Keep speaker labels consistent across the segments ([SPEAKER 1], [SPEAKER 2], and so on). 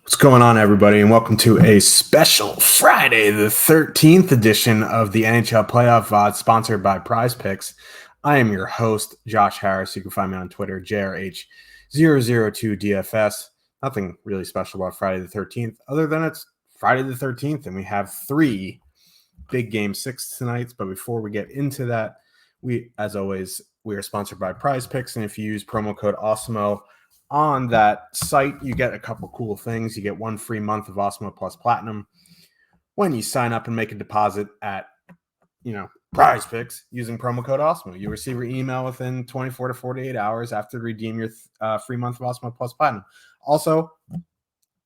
[SPEAKER 1] What's going on, everybody, and welcome to a special Friday the 13th edition of the NHL Playoff VOD sponsored by Prize Picks. I am your host, Josh Harris. You can find me on Twitter, JRH002DFS. Nothing really special about Friday the 13th, other than it's Friday the 13th, and we have three big game six tonight. But before we get into that, as always, we are sponsored by Prize Picks, and if you use promo code Awesemo on that site, you get a couple cool things. You get 1 free month of Awesemo Plus Platinum when you sign up and make a deposit at, Prize Picks using promo code Awesemo. You receive your email within 24 to 48 hours after redeem your free month of Awesemo Plus Platinum. Also,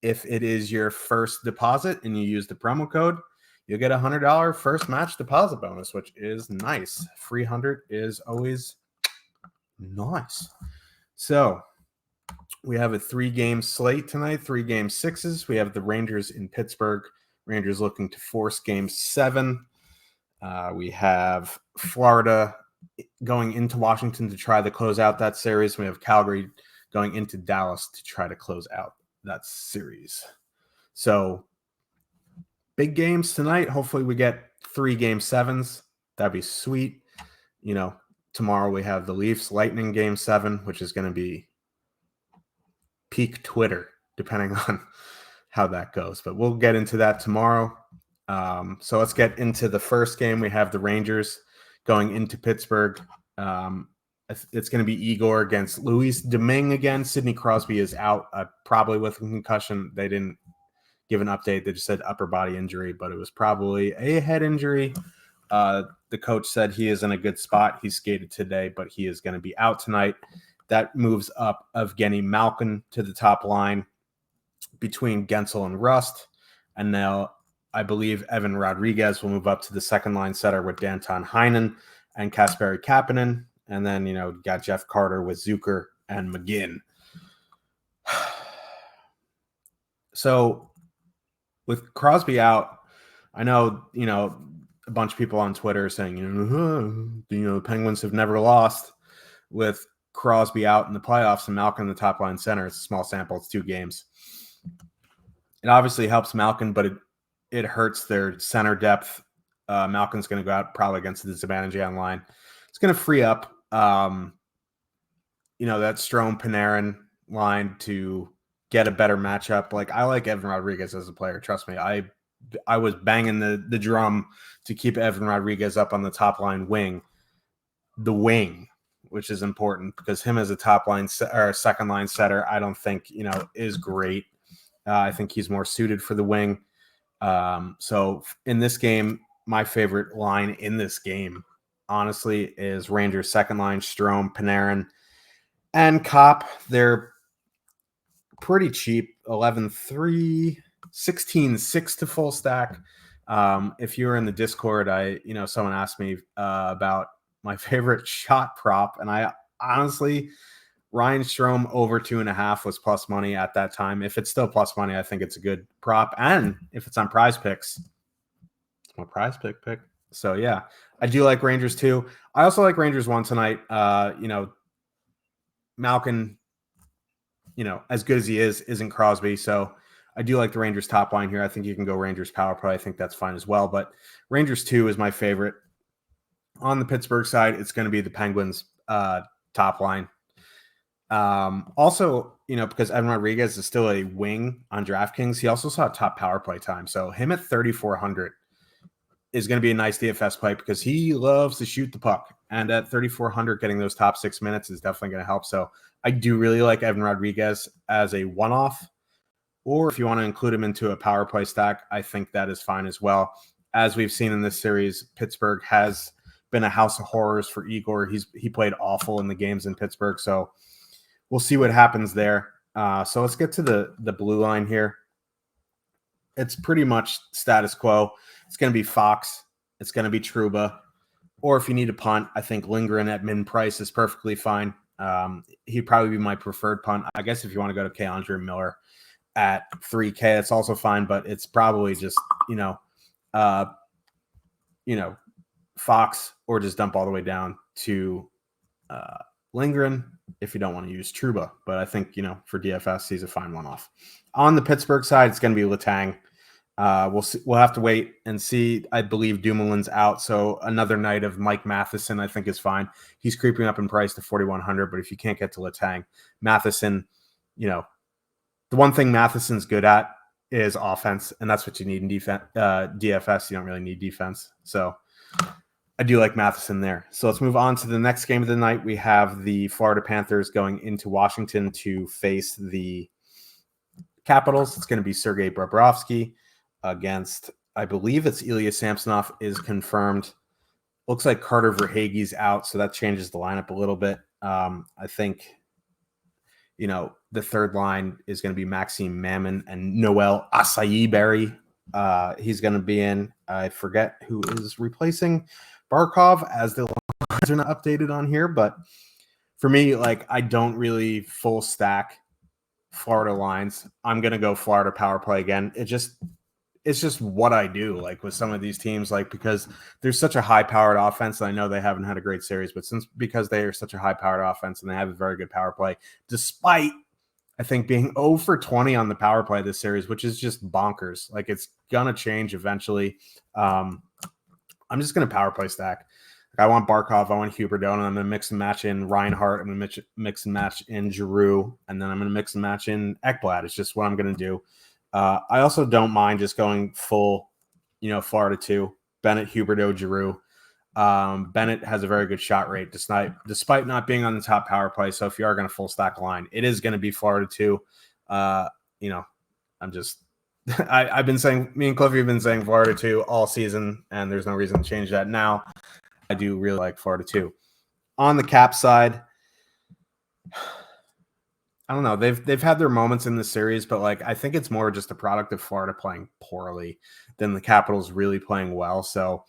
[SPEAKER 1] if it is your first deposit and you use the promo code, you'll get a $100 first match deposit bonus, which is nice. Free 100 is always nice. So we have a 3-game slate tonight, 3 game sixes. We have the Rangers in Pittsburgh. Rangers looking to force game 7. We have Florida going into Washington to try to close out that series. We have Calgary going into Dallas to try to close out that series. So big games tonight. Hopefully we get 3 game 7s. That'd be sweet. Tomorrow we have the Leafs Lightning game 7, which is going to be peak Twitter, depending on how that goes. But we'll get into that tomorrow. So let's get into the first game. We have the Rangers going into Pittsburgh. It's going to be Igor against Luis Domingue again. Sidney Crosby is out, probably with a concussion. They didn't give an update. They just said upper body injury, but it was probably a head injury. The coach said he is in a good spot. He skated today, but he is going to be out tonight. That moves up Evgeny Malkin to the top line between Gensel and Rust. And now I believe Evan Rodriguez will move up to the second line setter with Danton Heinen and Kasperi Kapanen. And then, got Jeff Carter with Zucker and McGinn. So with Crosby out, I know, a bunch of people on Twitter are saying, the Penguins have never lost with Crosby out in the playoffs and Malkin in the top line center. It's a small sample. It's 2 games. It obviously helps Malkin, but it hurts their center depth. Malkin's going to go out probably against the disadvantage on line. It's going to free up, that Strome-Panarin line to get a better matchup. Like, I like Evan Rodriguez as a player. Trust me. I was banging the drum to keep Evan Rodriguez up on the top line wing. The wing, which is important because him as a top line or second line setter, I don't think, is great. I think he's more suited for the wing. So in this game, my favorite line in this game, honestly, is Rangers second line, Strome, Panarin, and Kopp. They're pretty cheap, 11-3, 16-6 to full stack. If you were in the Discord, someone asked me about my favorite shot prop, and I honestly, Ryan Strome over 2.5 was plus money at that time. If it's still plus money, I think it's a good prop, and if it's on Prize Picks, it's my Prize pick. So yeah, I do like Rangers too. I also like Rangers 1 tonight. Malkin, as good as he isn't Crosby, so I do like the Rangers top line here. I think you can go Rangers power play. I think that's fine as well, but Rangers 2 is my favorite. On the Pittsburgh side, it's going to be the Penguins top line. Also, because Evan Rodriguez is still a wing on DraftKings, he also saw top power play time. So him at 3,400 is going to be a nice DFS play because he loves to shoot the puck. And at 3,400, getting those top 6 minutes is definitely going to help. So I do really like Evan Rodriguez as a one-off. Or if you want to include him into a power play stack, I think that is fine as well. As we've seen in this series, Pittsburgh has been a house of horrors for Igor. He played awful in the games in Pittsburgh, so we'll see what happens there. So let's get to the blue line here. It's pretty much status quo. It's going to be Fox. It's going to be Trouba. Or if you need a punt, I think Lindgren at min price is perfectly fine. He'd probably be my preferred punt. I guess if you want to go to K'Andre Miller at 3K, it's also fine, but it's probably just, Fox, or just dump all the way down to Lindgren if you don't want to use Trouba. But I think, for DFS, he's a fine one-off. On the Pittsburgh side, it's going to be Letang. We'll see, we'll have to wait and see. I believe Dumoulin's out, so another night of Mike Matheson I think is fine. He's creeping up in price to 4,100, but if you can't get to Letang, Matheson, the one thing Matheson's good at is offense, and that's what you need in defense. DFS, you don't really need defense. So I do like Matheson there. So let's move on to the next game of the night. We have the Florida Panthers going into Washington to face the Capitals. It's going to be Sergei Bobrovsky against, I believe it's Ilya Samsonov is confirmed. Looks like Carter Verhaeghe's out, so that changes the lineup a little bit. I think, the third line is going to be Maxime Mammon and Noel Acai-Berry. He's going to be in. I forget who is replacing Barkov, as the lines are not updated on here. But for me, I don't really full stack Florida lines. I'm going to go Florida power play again. It's just what I do, with some of these teams, because there's such a high-powered offense. And I know they haven't had a great series, but because they are such a high-powered offense and they have a very good power play, despite, I think, being 0 for 20 on the power play this series, which is just bonkers. It's going to change eventually. I'm just going to power play stack. I want Barkov, I want Huberdeau, and I'm going to mix and match in Reinhart. I'm going to mix and match in Giroux, and then I'm going to mix and match in Ekblad. It's just what I'm going to do. I also don't mind just going full, Florida 2, Bennett, Huberdeau, Giroux. Bennett has a very good shot rate despite not being on the top power play. So if you are going to full stack line, it is going to be Florida 2. I'm just I've been saying, me and Cliffy have been saying Florida 2 all season, and there's no reason to change that now. I do really like Florida 2. On the Cap side, I don't know. They've had their moments in this series, but I think it's more just a product of Florida playing poorly than the Capitals really playing well. So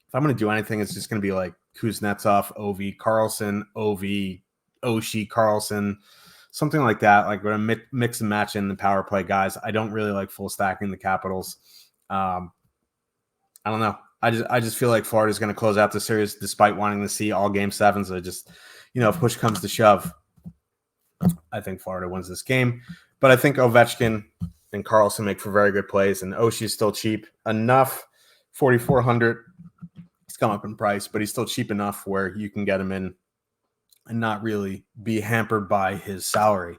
[SPEAKER 1] if I'm going to do anything, it's just going to be Kuznetsov, Ovi, Carlson, Ovi, Oshie, Carlson, something like that. We're going to mix and match in the power play guys. I don't really like full stacking the Capitals. I don't know. I just feel like Florida is going to close out the series despite wanting to see all game sevens. I just, if push comes to shove, I think Florida wins this game. But I think Ovechkin and Carlson make for very good plays, and Oshie is still cheap enough, 4,400. He's come up in price, but he's still cheap enough where you can get him in and not really be hampered by his salary.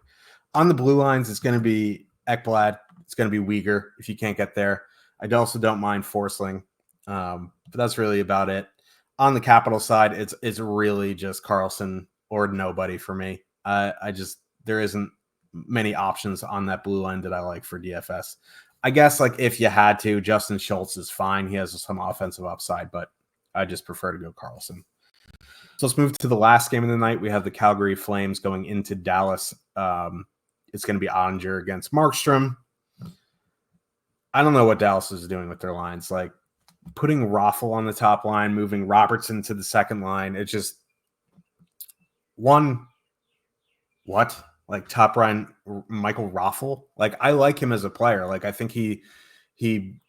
[SPEAKER 1] On the blue lines, it's going to be Ekblad. It's going to be Weegar if you can't get there. I also don't mind Forsling, but that's really about it. On the Capital side, it's really just Carlson or nobody for me. There isn't many options on that blue line that I like for DFS. I guess if you had to, Justin Schultz is fine. He has some offensive upside, but I just prefer to go Carlson. So let's move to the last game of the night. We have the Calgary Flames going into Dallas. It's going to be Ottinger against Markstrom. I don't know what Dallas is doing with their lines. Putting Raffle on the top line, moving Robertson to the second line. It's just top line Michael Raffle. I like him as a player. I think he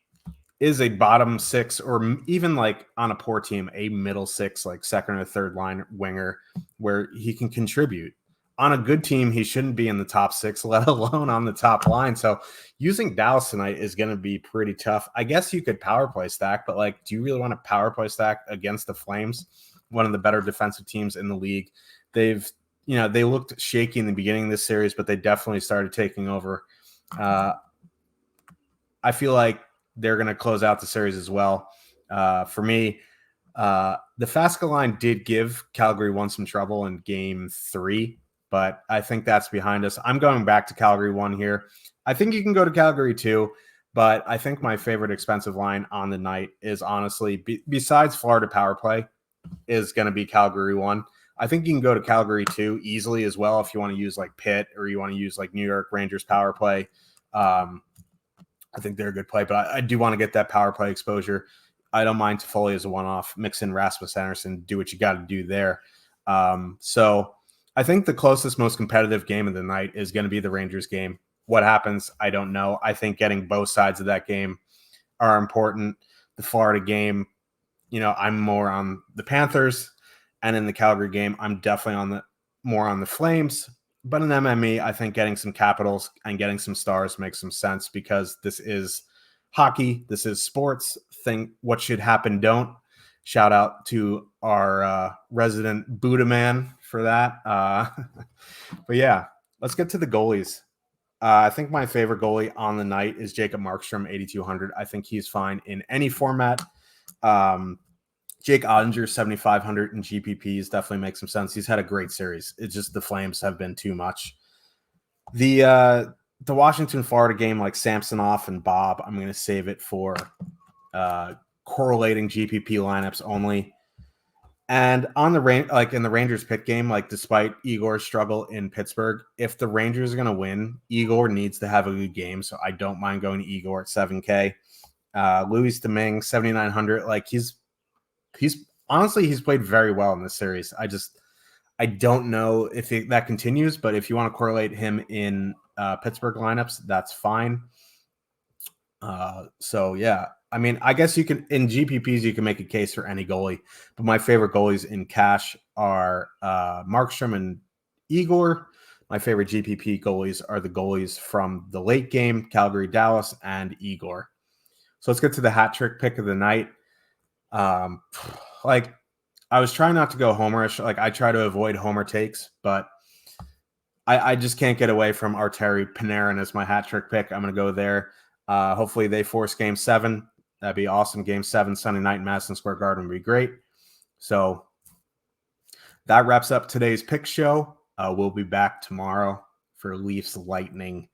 [SPEAKER 1] is a bottom six, or even on a poor team, a middle six, second or third line winger where he can contribute. On a good team, he shouldn't be in the top six, let alone on the top line. So using Dallas tonight is going to be pretty tough. I guess you could power play stack, but do you really want to power play stack against the Flames, one of the better defensive teams in the league? They looked shaky in the beginning of this series, but they definitely started taking over. I feel like they're going to close out the series as well. For me, the Fasca line did give Calgary some trouble in game 3, but I think that's behind us. I'm going back to Calgary 1 here. I think you can go to Calgary 2, but I think my favorite expensive line on the night is honestly, besides Florida power play, is going to be Calgary 1. I think you can go to Calgary 2 easily as well if you want to use Pitt, or you want to use New York Rangers power play. I think they're a good play, but I do want to get that power play exposure. I don't mind Toffoli as a one-off. Mix in Rasmus Anderson, do what you got to do there. So I think the closest, most competitive game of the night is going to be the Rangers game. What happens, I don't know. I think getting both sides of that game are important. The Florida game, I'm more on the Panthers. And in the Calgary game, I'm definitely more on the Flames. But in MME, I think getting some capitals and getting some stars makes some sense because this is hockey. This is sports. What should happen, don't. Shout out to our resident Buddha man for that. But yeah, let's get to the goalies. I think my favorite goalie on the night is Jacob Markstrom, 8,200. I think he's fine in any format. Jake Ottinger, 7,500 in GPPs definitely makes some sense. He's had a great series. It's just the Flames have been too much. The Washington Florida game, like Samsonov and Bob, I'm going to save it for correlating GPP lineups only. And on the in the Rangers pit game, like despite Igor's struggle in Pittsburgh, if the Rangers are going to win, Igor needs to have a good game. So I don't mind going to Igor at 7K. Louis Domingue, 7,900. Like he's honestly, he's played very well in this series. I don't know if that continues, but if you want to correlate him in Pittsburgh lineups, that's fine. So yeah, I mean, I guess you can in GPPs you can make a case for any goalie, but my favorite goalies in cash are Markstrom and Igor. My favorite GPP goalies are the goalies from the late game, Calgary, Dallas, and Igor. So let's get to the hat trick pick of the night. Like I was trying not to go homerish. Like I try to avoid homer takes, but I just can't get away from Arteri Panarin as my hat trick pick. I'm going to go there. Hopefully they force game 7. That'd be awesome. Game 7 Sunday night in Madison Square Garden would be great. So that wraps up today's pick show. We'll be back tomorrow for Leafs Lightning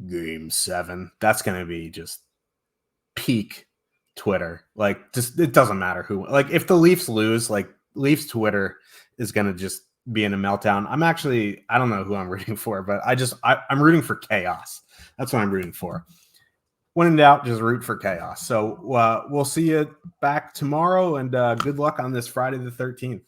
[SPEAKER 1] game 7. That's going to be just peak Twitter. Like just it doesn't matter who. Like if the Leafs lose, like Leafs Twitter is going to just be in a meltdown. I don't know who I'm rooting for, but I'm rooting for chaos. That's what I'm rooting for. When in doubt, just root for chaos. So we'll see you back tomorrow, and good luck on this Friday the 13th.